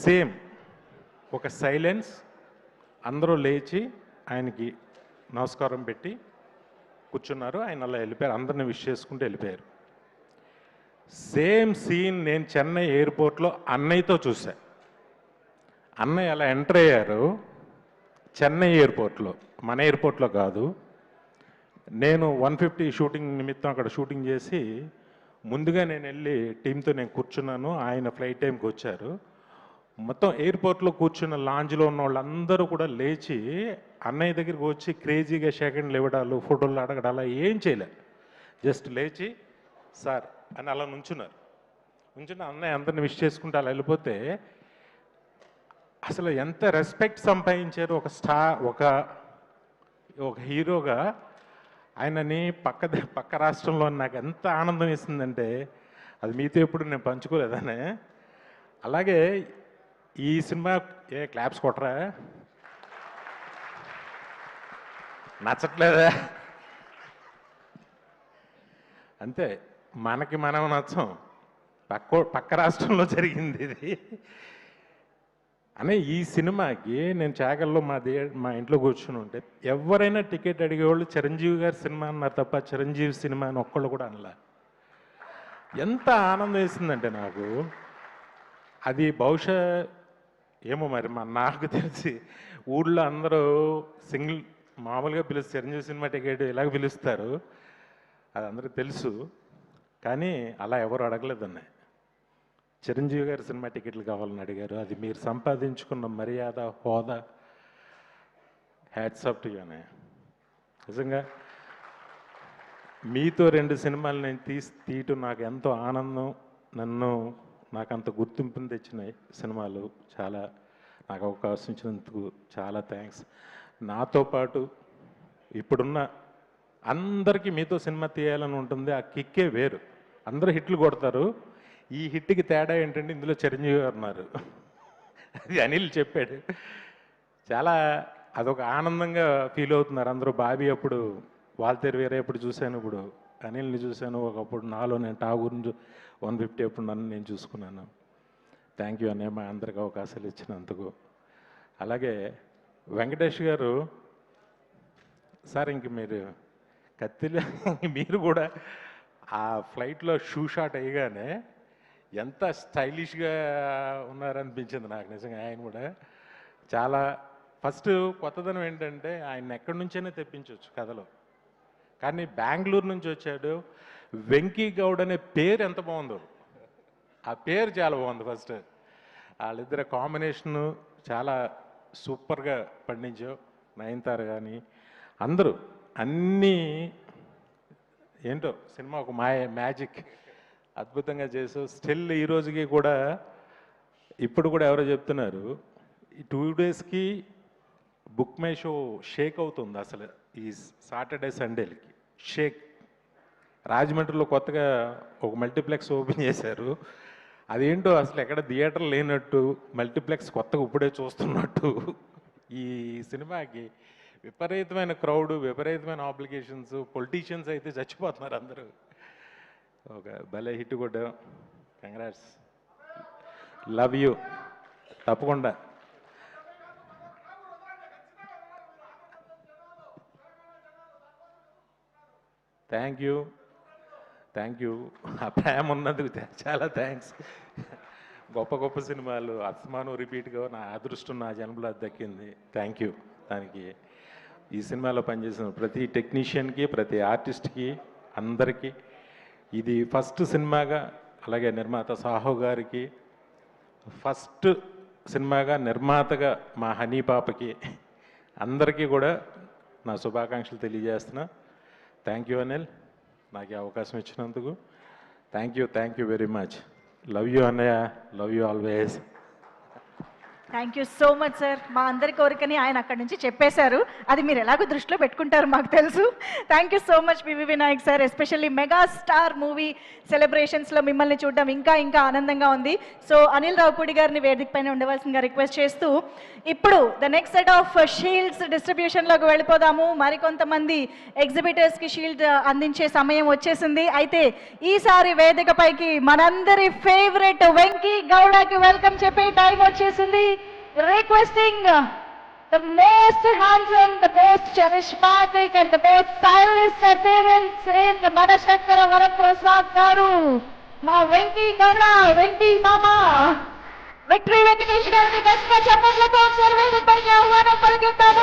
Same ఒక silence, అందరూ లేచి ఆయనకి నమస్కారం పెట్టి కూర్చున్నారు. ఆయన అలా వెళ్ళిపోయారు, అందరిని విష్ చేసుకుంటూ వెళ్ళిపోయారు. సేమ్ సీన్ నేను చెన్నై ఎయిర్పోర్ట్లో అన్నయ్యతో చూసా. అన్నయ్య అలా ఎంటర్ అయ్యారు చెన్నై ఎయిర్పోర్ట్లో, మన ఎయిర్పోర్ట్లో కాదు. నేను 150 షూటింగ్ నిమిత్తం అక్కడ షూటింగ్ చేసి ముందుగా నేను వెళ్ళి టీంతో నేను కూర్చున్నాను. ఆయన ఫ్లైట్ టైంకి వచ్చారు. మొత్తం ఎయిర్పోర్ట్లో కూర్చున్న లాంజ్లో ఉన్న వాళ్ళందరూ కూడా లేచి అన్నయ్య దగ్గరికి వచ్చి క్రేజీగా సెకండ్లు ఇవ్వడాలు, ఫోటోలు అడగడాలు ఏం చేయలే. జస్ట్ లేచి సార్ అని అలా నుంచున్నారు. నుంచున్న అన్నయ్య అందరిని విష్ చేసుకుంటూ అలా వెళ్ళిపోతే అసలు ఎంత రెస్పెక్ట్ సంపాదించారు ఒక హీరోగా. ఆయనని పక్క రాష్ట్రంలో నాకు ఎంత ఆనందం ఇస్తుందంటే అది మీతో ఎప్పుడు నేను పంచుకోలేదనే. అలాగే ఈ సినిమా క్లాప్స్ కొట్టరా, నచ్చట్లేదా? అంతే, మనకి మనం నచ్చం, పక్క రాష్ట్రంలో జరిగింది ఇది అనే. ఈ సినిమాకి నేను చాగల్లో మా ఇంట్లో కూర్చుని ఉంటే ఎవరైనా టికెట్ అడిగేవాళ్ళు చిరంజీవి గారి సినిమా అన్నారు తప్ప చిరంజీవి సినిమా అని ఒక్కళ్ళు కూడా అనలా. ఎంత ఆనందం వేసిందంటే నాకు. అది బహుశా ఏమో మరి నాకు తెలిసి ఊళ్ళో అందరూ సింగిల్ మామూలుగా పిలుస్తారు, చిరంజీవి సినిమా టికెట్ ఇలాగ పిలుస్తారు, అది అందరికీ తెలుసు. కానీ అలా ఎవరు అడగలేదన్న. చిరంజీవి గారి సినిమా టికెట్లు కావాలని అడిగారు. అది మీరు సంపాదించుకున్న మర్యాద, హోదా. హ్యాట్స్ ఆఫ్ టు యూ అన్నయ్య. నిజంగా మీతో 2 సినిమాలు నేను తీయటం నాకు ఎంతో ఆనందం. నాకు అంత గుర్తింపుని తెచ్చినాయి సినిమాలు. చాలా నాకు అవకాశం ఇచ్చినందుకు చాలా థ్యాంక్స్. నాతో పాటు ఇప్పుడున్న అందరికీ మీతో సినిమా తీయాలని ఉంటుంది, ఆ కిక్కే వేరు. అందరూ హిట్లు కొడతారు. ఈ హిట్కి తేడా ఏంటంటే ఇందులో చిరంజీవి గారు ఉన్నారు. అది అనిల్ చెప్పాడు. చాలా అదొక ఆనందంగా ఫీల్ అవుతున్నారు అందరూ. బాబీ అప్పుడు వాల్తేరు వేరే ఎప్పుడు చూశాను, ఇప్పుడు అనిల్ని చూశాను. ఒకప్పుడు నాలో నేను ఠాగూర్ని 150 ఎప్పుడు నన్ను నేను చూసుకున్నాను. థ్యాంక్ యూ అన్నయ్య మా అందరికి అవకాశాలు ఇచ్చినందుకు. అలాగే వెంకటేష్ గారు సార్, ఇంక మీరు కత్తిలో మీరు కూడా ఆ ఫ్లైట్లో షూ షాట్ అయ్యగానే ఎంత స్టైలిష్గా ఉన్నారనిపించింది నాకు నిజంగా. ఆయన కూడా చాలా ఫస్ట్ కొత్తదనం ఏంటంటే ఆయన ఎక్కడి నుంచైనా తెప్పించవచ్చు కథలో, కానీ బెంగళూరు నుంచి వచ్చాడు. వెంకీ గౌడ్ అనే పేరు ఎంత బాగుందో, ఆ పేరు చాలా బాగుంది. ఫస్ట్ వాళ్ళిద్దరు కాంబినేషను చాలా సూపర్గా పండించావు. నయనతార కానీ అందరూ అన్నీ ఏంటో సినిమా ఒక మ్యాజిక్ అద్భుతంగా చేసావు. స్టిల్ ఈ రోజుకి కూడా ఇప్పుడు కూడా ఎవరో చెప్తున్నారు ఈ 2 డేస్కి బుక్ మై షో షేక్ అవుతుంది అసలు. ఈ సాటర్డే సండేలకి షేక్. రాజమండ్రిలో కొత్తగా ఒక మల్టీప్లెక్స్ ఓపెన్ చేశారు. అదేంటో అసలు ఎక్కడ థియేటర్ లేనట్టు, మల్టీప్లెక్స్ కొత్తగా ఇప్పుడే చూస్తున్నట్టు. ఈ సినిమాకి విపరీతమైన క్రౌడ్, విపరీతమైన ఆబ్లిగేషన్స్, పొలిటీషియన్స్ అయితే చచ్చిపోతున్నారు అందరూ. ఒక భలే హిట్ కూడా. Congrats, love you. తప్పకుండా థ్యాంక్ యూ ఆ ప్రేమ ఉన్నందుకు చాలా థ్యాంక్స్. గొప్ప గొప్ప సినిమాలు అస్మాను రిపీట్గా నా అదృష్టం నా జన్మలో దక్కింది. Thank you. దానికి ఈ సినిమాలో పనిచేసిన ప్రతి టెక్నీషియన్కి, ప్రతి ఆర్టిస్ట్కి, అందరికీ ఇది ఫస్ట్ సినిమాగా, అలాగే నిర్మాత సాహో గారికి ఫస్ట్ సినిమాగా, నిర్మాతగా మా హనీ పాపకి అందరికీ కూడా నా శుభాకాంక్షలు తెలియజేస్తున్నా. థ్యాంక్ యూ అనిల్, నాకు ఈ అవకాశం ఇచ్చినందుకు. Thank you very much. Love you అన్నయ్య, love you always. Thank you so much sir. మా అందరి కోరికని ఆయన అక్కడి నుంచి చెప్పేశారు. అది మీరు ఎలాగో దృష్టిలో పెట్టుకుంటారు మాకు తెలుసు. Thank you so much PV Vinayak sir. Especially mega star movie సెలబ్రేషన్స్లో మిమ్మల్ని చూడడం ఇంకా ఇంకా ఆనందంగా ఉంది. సో అనిల్ రావుపూడి గారిని వేదిక పైన ఉండవలసిందిగా రిక్వెస్ట్ చేస్తూ ఇప్పుడు the next set of shields డిస్ట్రిబ్యూషన్లోకి వెళ్ళిపోదాము. మరికొంతమంది ఎగ్జిబిటర్స్కి షీల్డ్ అందించే సమయం వచ్చేసింది. అయితే ఈసారి వేదికపైకి మనందరి ఫేవరెట్ వెంకీ గౌడకి వెల్కమ్ చెప్పే టైం వచ్చేసింది. Requesting the most handsome, the most charismatic and the most stylish appearance in the Madashankara Varaprasad Garu, మా వెంకీ గౌడ, వెంకీ మామ, విక్టరీ వెంకటేష్ గారిని బెస్ట్ గా చెప్పట్లతో సర్వేదికపైకి ఆహ్వానం పలికిస్తాము.